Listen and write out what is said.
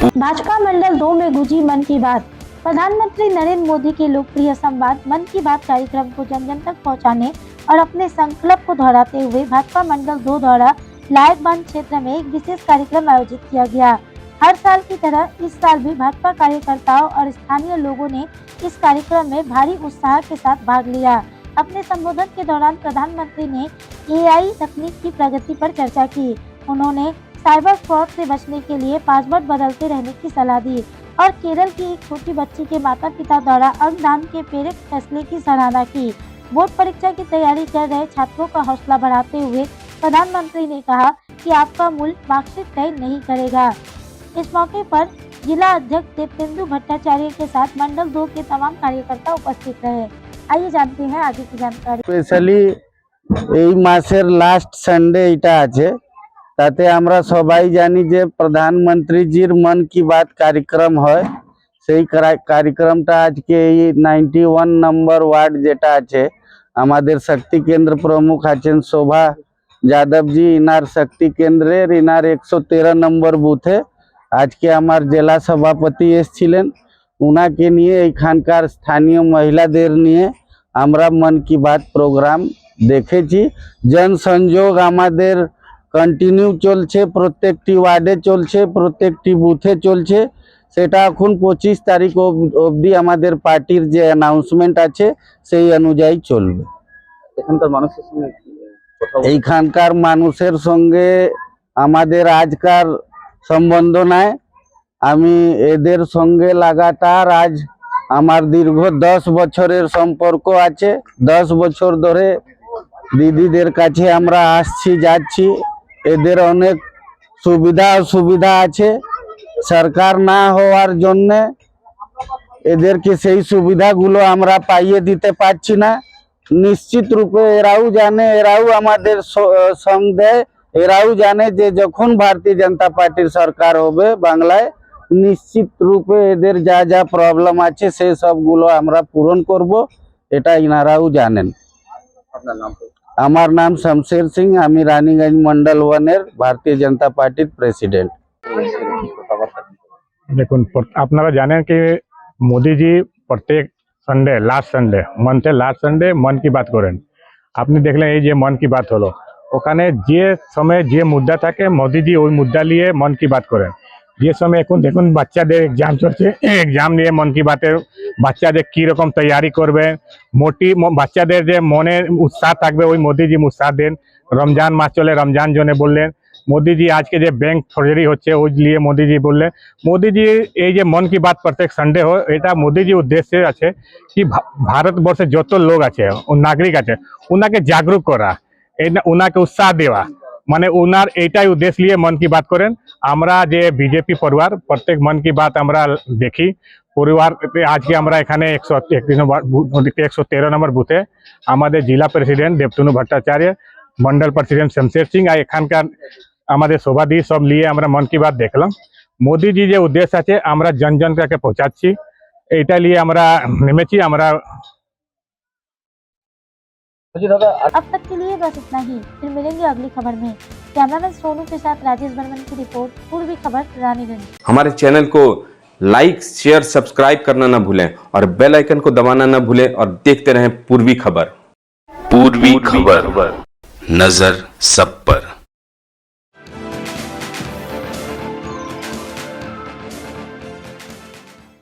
भाजपा मंडल 2 में गूंजी मन की बात। प्रधानमंत्री नरेंद्र मोदी के लोकप्रिय संवाद मन की बात कार्यक्रम को जन जन तक पहुंचाने और अपने संकल्प को दोहराते हुए भाजपा मंडल 2 द्वारा लायकबांध क्षेत्र में एक विशेष कार्यक्रम आयोजित किया गया। हर साल की तरह इस साल भी भाजपा कार्यकर्ताओं और स्थानीय लोगों ने इस कार्यक्रम में भारी उत्साह के साथ भाग लिया। अपने संबोधन के दौरान प्रधानमंत्री ने AI तकनीक की प्रगति पर चर्चा की। उन्होंने साइबर फ्रॉड से बचने के लिए पासवर्ड बदलते रहने की सलाह दी और केरल की एक छोटी बच्ची के माता पिता द्वारा अंगदान के प्रेरक फैसले की सराहना की। बोर्ड परीक्षा की तैयारी कर रहे छात्रों का हौसला बढ़ाते हुए प्रधानमंत्री ने कहा कि आपका मूल्य मार्कशीट तय नहीं करेगा। इस मौके पर जिला अध्यक्ष देवेंदु भट्टाचार्य के साथ मंडल 2 के तमाम कार्यकर्ता उपस्थित रहे। आइए जानते हैं आगे की जानकारी। स्पेशली এই মাসের লাস্ট সানডে এটা আছে, তাতে আমরা সবাই জানি যে প্রধানমন্ত্রীজির মন কি বাত কার্যক্রম হয়। সেই কার্যক্রমটা আজকে এই 91 নম্বর ওয়ার্ড যেটা আছে আমাদের শক্তি কেন্দ্র প্রমুখ আছেন শোভা যাদবজি, ইনার শক্তি কেন্দ্রের ইনার 113 নম্বর বুথে আজকে আমার জেলা সভাপতি এসেছিলেন। উনাকে নিয়ে এইখানকার স্থানীয় মহিলাদের নিয়ে আমরা মন কি বাত প্রোগ্রাম দেখেছি। জনসংযোগ আমাদের কন্টিনিউ চলছে, প্রত্যেকটি ওয়ার্ডে চলছে, প্রত্যেকটি বুথে চলছে। সেটা এখন 25 তারিখ অবধি আমাদের পার্টির যে অ্যানাউন্সমেন্ট আছে সেই অনুযায়ী চলবে। এইখানকার মানুষের সঙ্গে আমাদের আজকার সম্বন্ধ নাই। আমি এদের সঙ্গে লাগাতার আজ আমার দীর্ঘ 10 বছরের সম্পর্ক আছে। 10 বছর ধরে দিদিদের কাছে আমরা আসছি যাচ্ছি। এদের অনেক সুবিধা অসুবিধা আছে। সরকার না হওয়ার জন্য এদেরকে সেই সুবিধাগুলো আমরা পাইয়ে দিতে পারছি না। নিশ্চিত রূপে এরাও জানে, এরাও আমাদের সঙ্গ দেয়, এরাও জানে যে যখন ভারতীয় জনতা পার্টির সরকার হবে বাংলায় নিশ্চিত রূপে এদের যা যা প্রবলেম আছে সেই সবগুলো আমরা পূরণ করব, এটা ইনারাও জানেন। আমার নাম শমশের সিং, আমি রানীগঞ্জ মন্ডল 1 এর ভারতীয় জনতা পার্টির প্রেসিডেন্ট। দেখুন, আপনারা জানেন কি মোদিজি প্রত্যেক সানডে লাস্ট সানডে মন কি বাত করেন। আপনি দেখলেন এই যে মন কি বাত হলো, ওখানে যে সময় যে মুদ্রা থাকে মোদিজি ওই মুদ্রা নিয়ে মন কি বাত করেন। যে সময় এখন দেখুন বাচ্চাদের এক্সাম চলছে, এক্সাম নিয়ে মন কি বাতের বাচ্চাদের কীরকম তৈয়ারি করবে, বাচ্চাদের যে মনে উৎসাহ থাকবে ওই মোদিজি উৎসাহ দেন। রমজান মাস চলে, রমজান জন্য বললেন। মোদিজি আজকে যে ব্যাংক ফর্জারি হচ্ছে ওই নিয়ে মোদিজি বললেন। মোদিজি এই যে মন কি বাত প্রত্যেক সানডে হয়, এটা মোদিজি উদ্দেশ্যে আছে কি ভারতবর্ষে যত লোক আছে নাগরিক আছে ওনাকে জাগরুক করা, ওনাকে উৎসাহ দেওয়া, মানে ওনার এইটাই উদ্দেশ্য নিয়ে মন কি বাত করেন। আমরা যে বিজেপি পরিবার প্রত্যেক মন কি বাত আমরা দেখি পরিবার। আজকে আমরা এখানে 113 নম্বর বুথে আমাদের জেলা প্রেসিডেন্ট দেবতনু ভট্টাচার্য, মন্ডল প্রেসিডেন্ট শমশের সিং আর এখানকার আমাদের শোভাদি সব নিয়ে আমরা মন কি বাত দেখলাম। মোদিজি যে উদ্দেশ্য আছে আমরা জন জন কাছে পৌঁছাচ্ছি, এইটা নিয়ে আমরা নেমেছি। আমরা अब तक के लिए बस इतना ही, फिर मिलेंगे अगली खबर में। कैमरामैन सोनू के साथ राजेश बर्मन की रिपोर्ट, पूर्वी खबर रानीगंज। हमारे चैनल को लाइक शेयर सब्सक्राइब करना ना भूलें और बेल आइकन को दबाना ना भूलें और देखते रहें पूर्वी खबर। पूर्वी खबर, नजर सब पर।